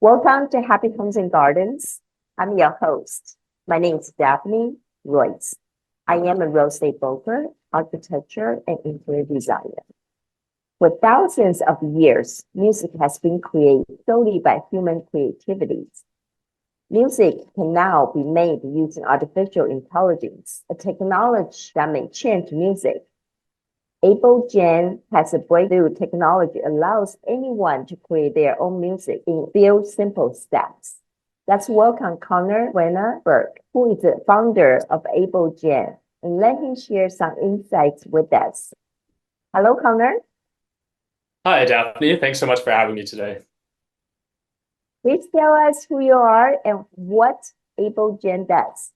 Welcome to Happy Homes and Gardens. I'm your host. My name is Daphne Royse. I am a real estate broker, architecture, and interior designer. For thousands of years, music has been created solely by human creativity. Music can now be made using artificial intelligence, a technology that may change music. AbleGen has a breakthrough technology allows anyone to create their own music in few simple steps. Let's welcome Conor Brennan-Burke, who is the founder of AbleGen, and let him share some insights with us. Hello, Conor. Hi, Daphne. Thanks so much for having me today. Please tell us who you are and what AbleGen does.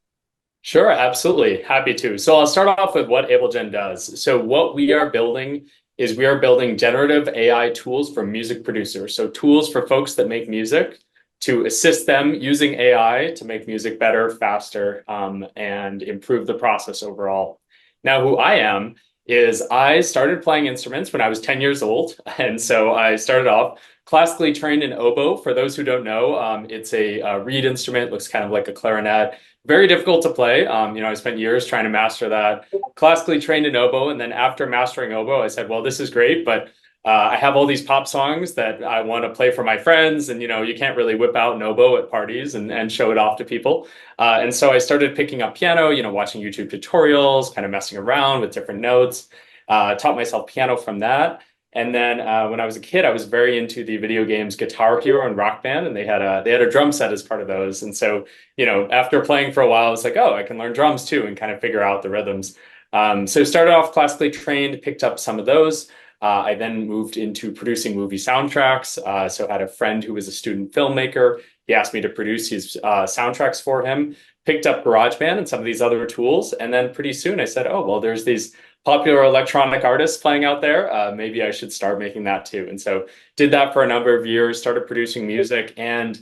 Sure, absolutely. Happy to. So I'll start off with what AbleGen does. So what we are building is we are building generative AI tools for music producers. So tools for folks that make music to assist them using AI to make music better, faster, and improve the process overall. Now, who I am is I started playing instruments when I was 10 years old. And so I started off classically trained in oboe. For those who don't know, it's a reed instrument, looks kind of like a clarinet. Very difficult to play. I spent years trying to master that. Classically trained in oboe, and then after mastering oboe, I said, well, this is great, but I have all these pop songs that I want to play for my friends, and you can't really whip out an oboe at parties and show it off to people. And so I started picking up piano, watching YouTube tutorials, kind of messing around with different notes. Taught myself piano from that. And then when I was a kid, I was very into the video games Guitar Hero and Rock Band, and they had a drum set as part of those. And so, after playing for a while, I was like, oh, I can learn drums too and kind of figure out the rhythms. So started off classically trained, picked up some of those. I then moved into producing movie soundtracks. So I had a friend who was a student filmmaker. He asked me to produce his soundtracks for him, picked up GarageBand and some of these other tools. And then pretty soon I said, oh, well, there's these popular electronic artists playing out there. Maybe I should start making that too. And so did that for a number of years, started producing music, and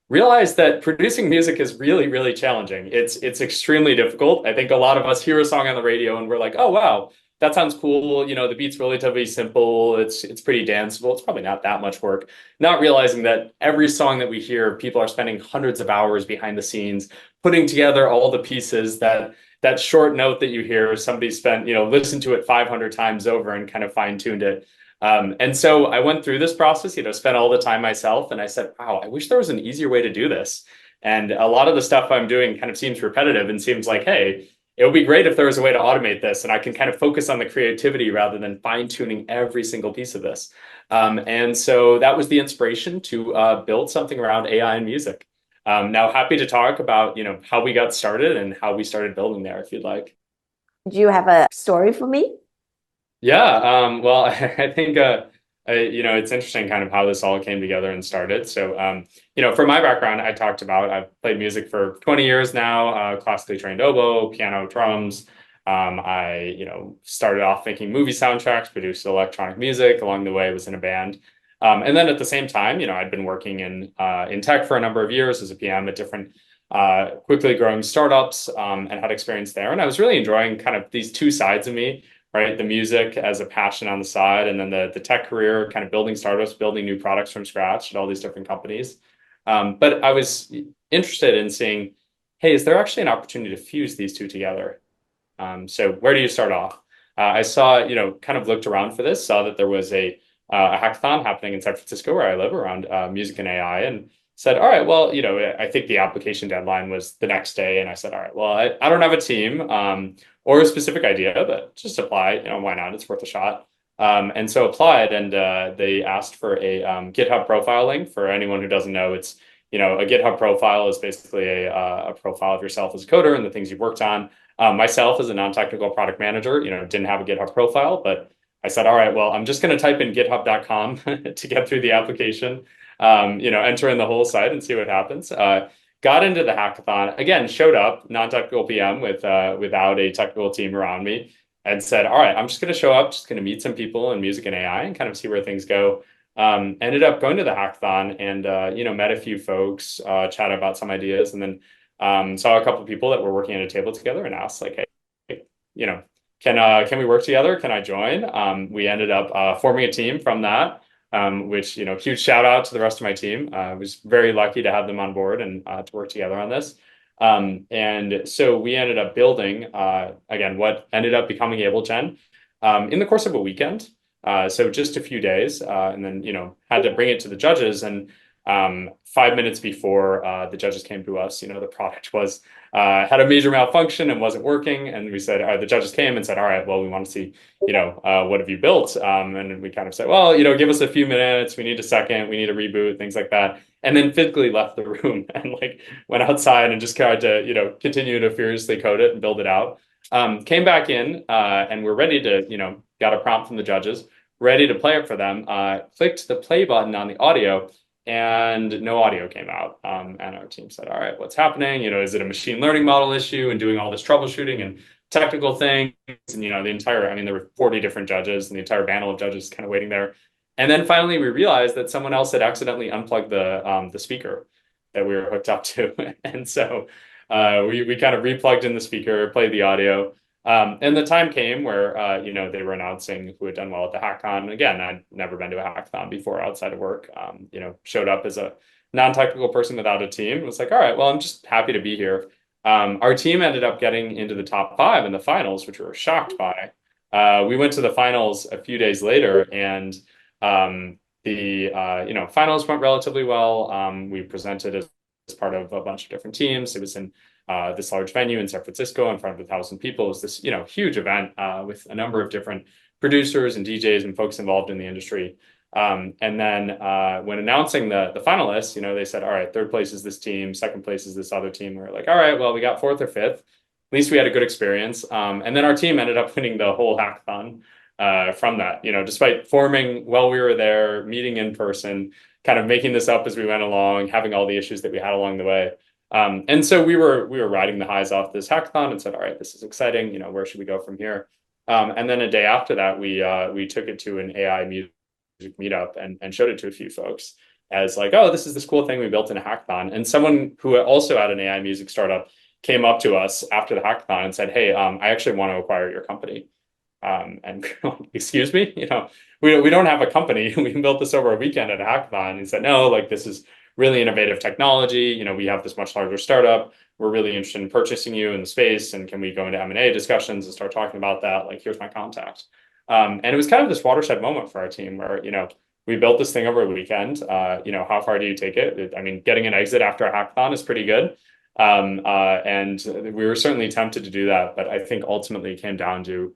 realized that producing music is really, really challenging. It's extremely difficult. I think a lot of us hear a song on the radio and we're like, oh, wow, that sounds cool. The beat's relatively simple. It's pretty danceable. It's probably not that much work. Not realizing that every song that we hear, people are spending hundreds of hours behind the scenes, putting together all the pieces that short note that you hear, somebody spent, listened to it 500 times over and kind of fine-tuned it. And so I went through this process, spent all the time myself, and I said, wow, I wish there was an easier way to do this. And a lot of the stuff I'm doing kind of seems repetitive and seems like, hey, it would be great if there was a way to automate this and I can kind of focus on the creativity rather than fine-tuning every single piece of this. And so that was the inspiration to build something around AI and music. Now, happy to talk about, how we got started and how we started building there, if you'd like. Do you have a story for me? Yeah, well, I think, it's interesting kind of how this all came together and started. So, for my background, I talked about, I've played music for 20 years now, classically trained oboe, piano, drums. Started off making movie soundtracks, produced electronic music. Along the way, was in a band. And then at the same time, I'd been working in tech for a number of years as a PM at different quickly growing startups, and had experience there. And I was really enjoying kind of these two sides of me, right? The music as a passion on the side, and then the tech career, kind of building startups, building new products from scratch at all these different companies. But I was interested in seeing, hey, is there actually an opportunity to fuse these two together? So where do you start off? I saw, kind of looked around for this, saw that there was a hackathon happening in San Francisco where I live around music and AI, and said, all right, well, I think the application deadline was the next day. And I said, all right, well, I don't have a team or a specific idea, but just apply, why not? It's worth a shot. And so applied, and they asked for a GitHub profile link. For anyone who doesn't know, it's, a GitHub profile is basically a profile of yourself as a coder and the things you've worked on. Myself as a non-technical product manager, didn't have a GitHub profile, but I said, all right, well, I'm just going to type in github.com to get through the application, enter in the whole site and see what happens. Got into the hackathon, again, showed up, non-technical PM without a technical team around me, and said, all right, I'm just going to show up, just going to meet some people in music and AI and kind of see where things go. Ended up going to the hackathon and, met a few folks, chat about some ideas, and then saw a couple of people that were working at a table together and asked, like, hey, can we work together? Can I join? We ended up forming a team from that. which, huge shout out to the rest of my team. I was very lucky to have them on board and to work together on this. And so we ended up building, again, what ended up becoming AbleGen in the course of a weekend. So just a few days, and then, had to bring it to the judges. And 5 minutes before the judges came to us, the product was had a major malfunction and wasn't working. And we said, the judges came and said, all right, well, we want to see, what have you built? And we kind of said, well, give us a few minutes. We need a second. We need a reboot, things like that. And then physically left the room and went outside and just tried to, continue to furiously code it and build it out. Came back in and we're ready to, got a prompt from the judges, ready to play it for them. Clicked the play button on the audio and no audio came out. And our team said, all right, what's happening? Is it a machine learning model issue? And doing all this troubleshooting and technical things. And, the entire, there were 40 different judges and the entire panel of judges kind of waiting there. And then finally, we realized that someone else had accidentally unplugged the speaker that we were hooked up to. And so we kind of replugged in the speaker, played the audio. And the time came where, they were announcing who had done well at the hackathon. And again, I'd never been to a hackathon before outside of work, showed up as a non-technical person without a team. It was like, all right, well, I'm just happy to be here. Our team ended up getting into the top 5 in the finals, which we were shocked by. We went to the finals a few days later and the finals went relatively well. We presented as part of a bunch of different teams. It was in this large venue in San Francisco in front of 1,000 people. It was this huge event with a number of different producers and DJs and folks involved in the industry. And then when announcing the finalists, they said, all right, 3rd place is this team, 2nd place is this other team. We were like, all right, well, we got 4th or 5th. At least we had a good experience. And then our team ended up winning the whole hackathon from that, despite forming while we were there, meeting in person, kind of making this up as we went along, having all the issues that we had along the way. And so we were riding the highs off this hackathon and said, all right, this is exciting. Where should we go from here? And then a day after that, we took it to an AI music meetup and showed it to a few folks as like, oh, this is this cool thing we built in a hackathon. And someone who also had an AI music startup came up to us after the hackathon and said, hey, I actually want to acquire your company. And excuse me, we don't have a company. We built this over a weekend at a hackathon. And he said, no, this is really innovative technology. We have this much larger startup. We're really interested in purchasing you in the space. And can we go into M&A discussions and start talking about that? Here's my contact. And it was kind of this watershed moment for our team where, we built this thing over a weekend. How far do you take it? Getting an exit after a hackathon is pretty good. And we were certainly tempted to do that. But I think ultimately it came down to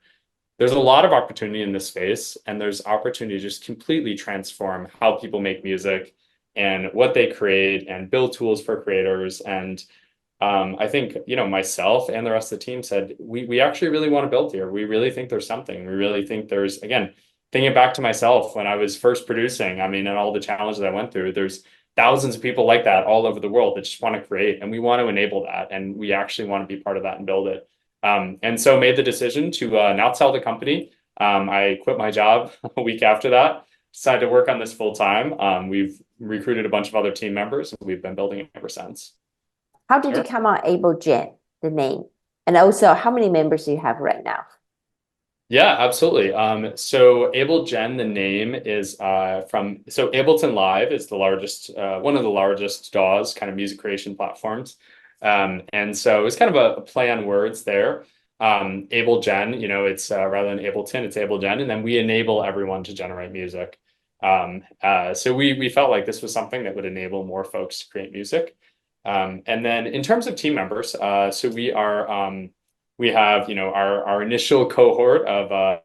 there's a lot of opportunity in this space, and there's opportunity to just completely transform how people make music and what they create and build tools for creators. And I think, myself and the rest of the team said, we actually really want to build here. We really think there's something. We really think there's, again, thinking back to myself when I was first producing, and all the challenges I went through, there's thousands of people like that all over the world that just want to create, and we want to enable that. And we actually want to be part of that and build it. And so made the decision to not sell the company. I quit my job a week after that, decided to work on this full time. We've recruited a bunch of other team members, and we've been building it ever since. How did you come on AbleGen, the name? And also, how many members do you have right now? Yeah, absolutely. So AbleGen, the name is so Ableton Live is the largest, one of the largest DAWs, kind of music creation platforms. And so it was kind of a play on words there. AbleGen, it's rather than Ableton, it's AbleGen, and then we enable everyone to generate music. So we felt like this was something that would enable more folks to create music. And then in terms of team members, so we have, our initial cohort of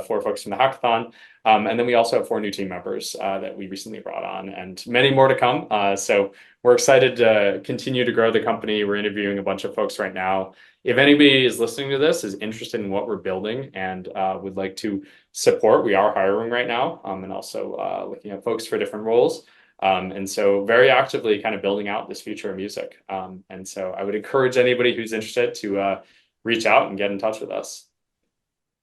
4 folks from the hackathon. And then we also have 4 new team members that we recently brought on, and many more to come. So we're excited to continue to grow the company. We're interviewing a bunch of folks right now. If anybody is listening to this, is interested in what we're building and would like to support, we are hiring right now, and also looking at folks for different roles. And so very actively kind of building out this future of music. And so I would encourage anybody who's interested to reach out and get in touch with us.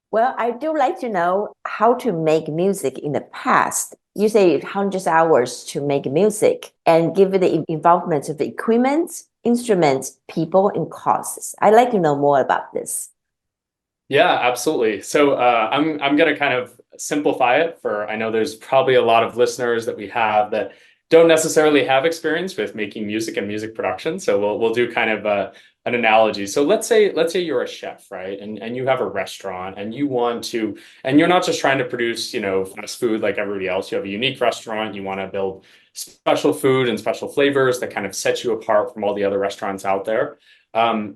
Well, I do like to know how to make music in the past. You say hundreds of hours to make music, and given the involvement of the equipment, instruments, people, and costs. I'd like to know more about this. Yeah, absolutely. So I'm gonna kind of simplify it for I know there's probably a lot of listeners that we have that don't necessarily have experience with making music and music production. So we'll do kind of an analogy. So let's say you're a chef, right? And you have a restaurant and you want to and you're not just trying to produce, fast food like everybody else. You have a unique restaurant, you want to build special food and special flavors that kind of set you apart from all the other restaurants out there.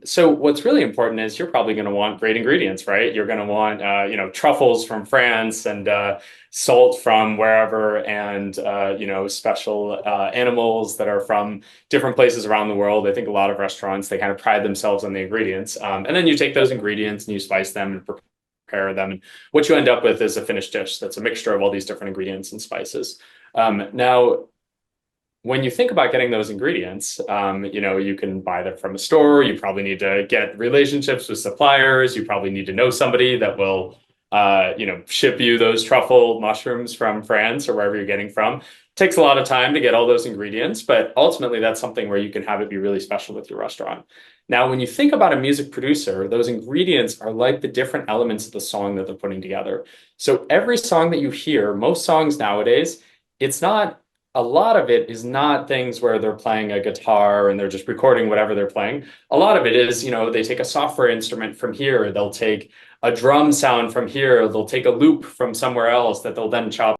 So what's really important is you're probably going to want great ingredients, right? You're going to want, truffles from France and salt from wherever, and special animals that are from different places around the world. I think a lot of restaurants they kind of pride themselves on the ingredients, and then you take those ingredients and you spice them and prepare them, and what you end up with is a finished dish that's a mixture of all these different ingredients and spices. Now, when you think about getting those ingredients, you can buy them from a store. You probably need to get relationships with suppliers. You probably need to know somebody that will, ship you those truffle mushrooms from France or wherever you're getting from. It takes a lot of time to get all those ingredients, but ultimately that's something where you can have it be really special with your restaurant. Now, when you think about a music producer, those ingredients are like the different elements of the song that they're putting together. So every song that you hear, most songs nowadays, it's not a lot of it is not things where they're playing a guitar and they're just recording whatever they're playing. A lot of it is, they take a software instrument from here, they'll take a drum sound from here, they'll take a loop from somewhere else that they'll then chop